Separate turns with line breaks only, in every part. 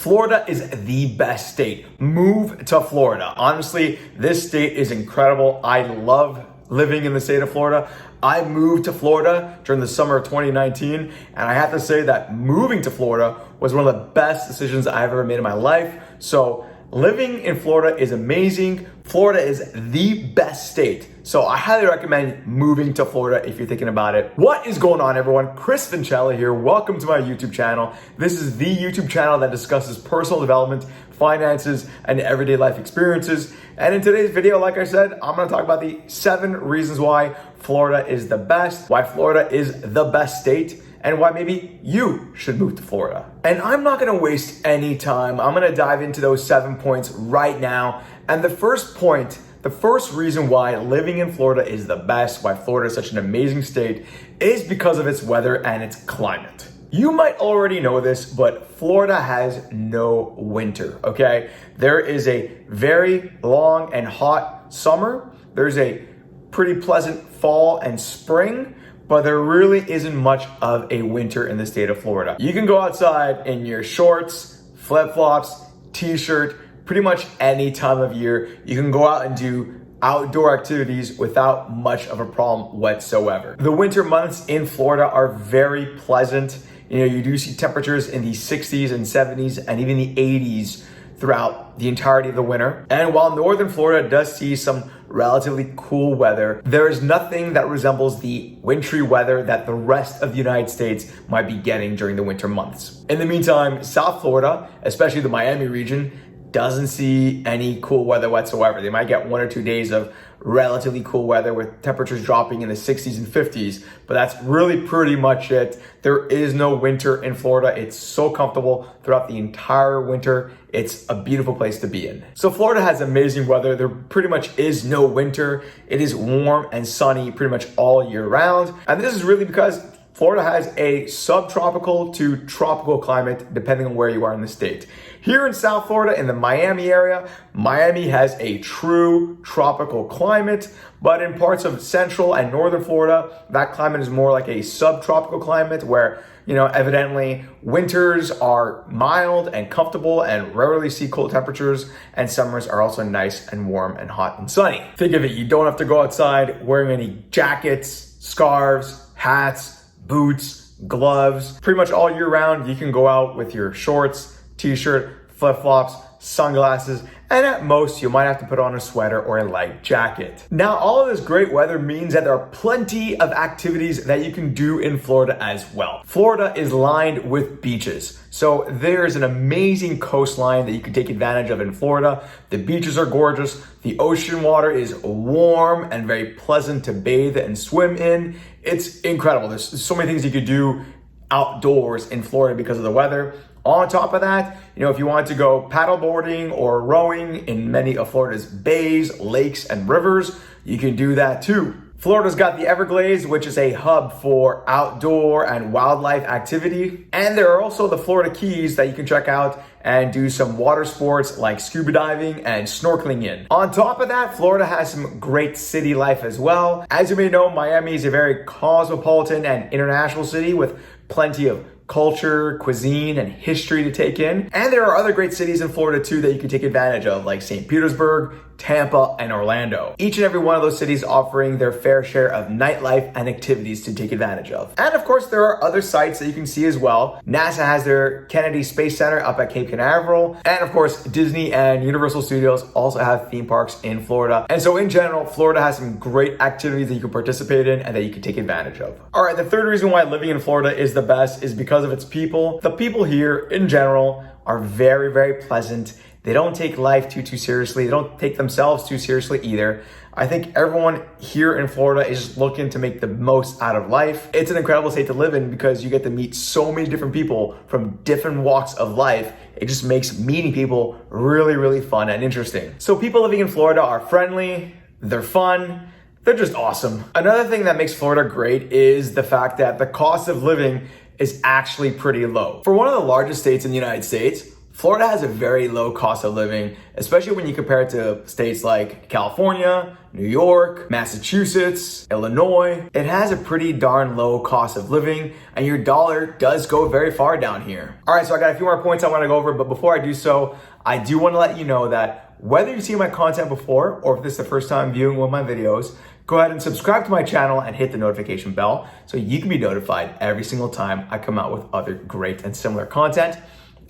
Florida is the best state. Move to Florida. Honestly, this state is incredible. I love living in the state of Florida. I moved to Florida during the summer of 2019, and I have to say that moving to Florida was one of the best decisions I've ever made in my life. So living in Florida is amazing. Florida is the best state. So I highly recommend moving to Florida if you're thinking about it. What is going on, everyone? Chris Vincelli here. Welcome to my YouTube channel. This is the YouTube channel that discusses personal development, finances, and everyday life experiences. And in today's video, like I said, I'm gonna talk about the 7 reasons why Florida is the best, why Florida is the best state, and why maybe you should move to Florida. And I'm not gonna waste any time. I'm gonna dive into those 7 points right now. And the first point, the first reason why living in Florida is the best, why Florida is such an amazing state, is because of its weather and its climate. You might already know this, but Florida has no winter, okay? There is a very long and hot summer. There's a pretty pleasant fall and spring, but there really isn't much of a winter in the state of Florida. You can go outside in your shorts, flip-flops, t-shirt, pretty much any time of year. You can go out and do outdoor activities without much of a problem whatsoever. The winter months in Florida are very pleasant. You know, you do see temperatures in the 60s and 70s and even the 80s throughout the entirety of the winter. And while northern Florida does see some relatively cool weather, there is nothing that resembles the wintry weather that the rest of the United States might be getting during the winter months. In the meantime, South Florida, especially the Miami region, doesn't see any cool weather whatsoever. They might get 1 or 2 days of relatively cool weather with temperatures dropping in the 60s and 50s, but that's really pretty much it. There is no winter in Florida. It's so comfortable throughout the entire winter. It's a beautiful place to be in. So Florida has amazing weather. There pretty much is no winter. It is warm and sunny pretty much all year round. And this is really because Florida has a subtropical to tropical climate depending on where you are in the state. Here in South Florida, in the Miami area, Miami has a true tropical climate, but in parts of central and northern Florida, that climate is more like a subtropical climate where, you know, evidently winters are mild and comfortable and rarely see cold temperatures, and summers are also nice and warm and hot and sunny. Think of it, you don't have to go outside wearing any jackets, scarves, hats, boots, gloves. Pretty much all year round, you can go out with your shorts, t-shirt, flip-flops, sunglasses, and at most you might have to put on a sweater or a light jacket. Now, all of this great weather means that there are plenty of activities that you can do in Florida as well. Florida is lined with beaches. So there's an amazing coastline that you can take advantage of in Florida. The beaches are gorgeous. The ocean water is warm and very pleasant to bathe and swim in. It's incredible. There's so many things you could do outdoors in Florida because of the weather. On top of that, you know, if you want to go paddleboarding or rowing in many of Florida's bays, lakes, and rivers, you can do that too. Florida's got the Everglades, which is a hub for outdoor and wildlife activity. And there are also the Florida Keys that you can check out and do some water sports like scuba diving and snorkeling in. On top of that, Florida has some great city life as well. As you may know, Miami is a very cosmopolitan and international city with plenty of culture, cuisine, and history to take in. And there are other great cities in Florida too that you can take advantage of, like St. Petersburg, Tampa, and Orlando. Each and every one of those cities offering their fair share of nightlife and activities to take advantage of. And of course, there are other sites that you can see as well. NASA has their Kennedy Space Center up at Cape Canaveral. And of course, Disney and Universal Studios also have theme parks in Florida. And so in general, Florida has some great activities that you can participate in and that you can take advantage of. All right, the third reason why living in Florida is the best is because of its people. The people here in general are very, very pleasant. They don't take life too seriously. They don't take themselves too seriously either. I think everyone here in Florida is just looking to make the most out of life. It's an incredible state to live in because you get to meet so many different people from different walks of life. It just makes meeting people really, really fun and interesting. So people living in Florida are friendly, they're fun, they're just awesome. Another thing that makes Florida great is the fact that the cost of living is actually pretty low. For one of the largest states in the United States, Florida has a very low cost of living, especially when you compare it to states like California, New York, Massachusetts, Illinois. It has a pretty darn low cost of living, and your dollar does go very far down here. All right, so I got a few more points I want to go over, but before I do so, I do want to let you know that whether you've seen my content before or if this is the first time viewing one of my videos, go ahead and subscribe to my channel and hit the notification bell so you can be notified every single time I come out with other great and similar content.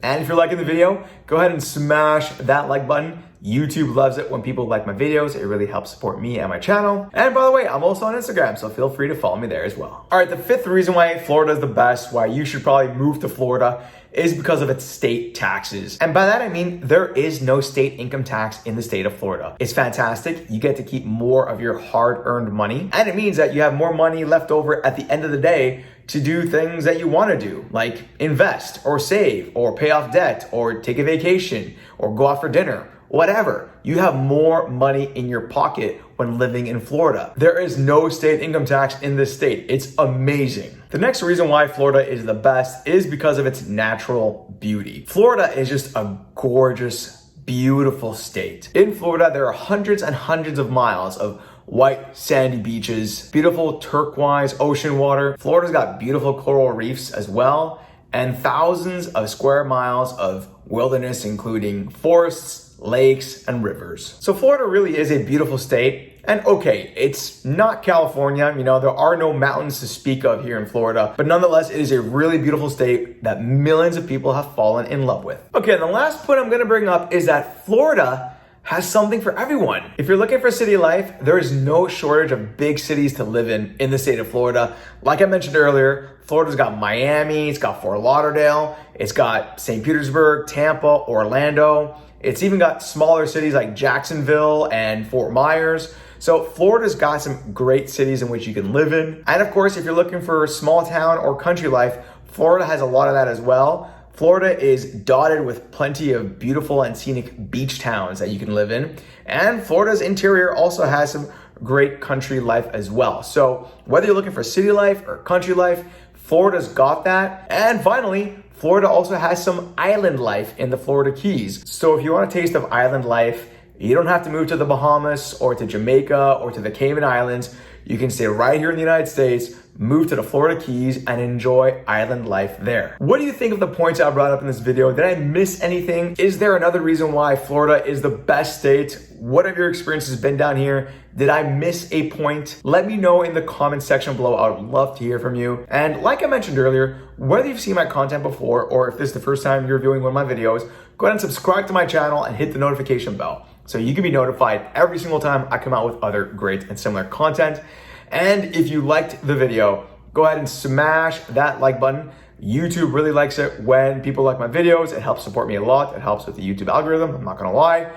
And if you're liking the video, go ahead and smash that like button. YouTube loves it when people like my videos. It really helps support me and my channel. And by the way, I'm also on Instagram, so feel free to follow me there as well. All right, the fifth reason why Florida is the best, why you should probably move to Florida, is because of its state taxes. And by that I mean there is no state income tax in the state of Florida. It's fantastic. You get to keep more of your hard-earned money, and it means that you have more money left over at the end of the day to do things that you want to do, like invest or save or pay off debt or take a vacation or go out for dinner, whatever. You have more money in your pocket when living in Florida. There is no state income tax in this state. It's amazing. The next reason why Florida is the best is because of its natural beauty. Florida is just a gorgeous, beautiful state. In Florida, there are hundreds and hundreds of miles of white sandy beaches, beautiful turquoise ocean water. Florida's got beautiful coral reefs as well, and thousands of square miles of wilderness, including forests, lakes, and rivers. So Florida really is a beautiful state. And okay, it's not California, there are no mountains to speak of here in Florida, but nonetheless, it is a really beautiful state that millions of people have fallen in love with. Okay, and the last point I'm gonna bring up is that Florida has something for everyone. If you're looking for city life, there is no shortage of big cities to live in the state of Florida. Like I mentioned earlier, Florida's got Miami, it's got Fort Lauderdale, it's got St. Petersburg, Tampa, Orlando. It's even got smaller cities like Jacksonville and Fort Myers. So Florida's got some great cities in which you can live in. And of course, if you're looking for small town or country life, Florida has a lot of that as well. Florida is dotted with plenty of beautiful and scenic beach towns that you can live in. And Florida's interior also has some great country life as well. So whether you're looking for city life or country life, Florida's got that. And finally, Florida also has some island life in the Florida Keys. So if you want a taste of island life, you don't have to move to the Bahamas or to Jamaica or to the Cayman Islands. You can stay right here in the United States, move to the Florida Keys, and enjoy island life there. What do you think of the points I brought up in this video? Did I miss anything? Is there another reason why Florida is the best state? What have your experiences been down here? Did I miss a point? Let me know in the comment section below. I would love to hear from you. And like I mentioned earlier, whether you've seen my content before or if this is the first time you're viewing one of my videos, go ahead and subscribe to my channel and hit the notification bell so you can be notified every single time I come out with other great and similar content. And if you liked the video, go ahead and smash that like button. YouTube really likes it when people like my videos. It helps support me a lot. It helps with the YouTube algorithm, I'm not gonna lie.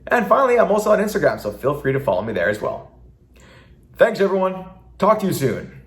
And finally, I'm also on Instagram, so feel free to follow me there as well. Thanks everyone. Talk to you soon.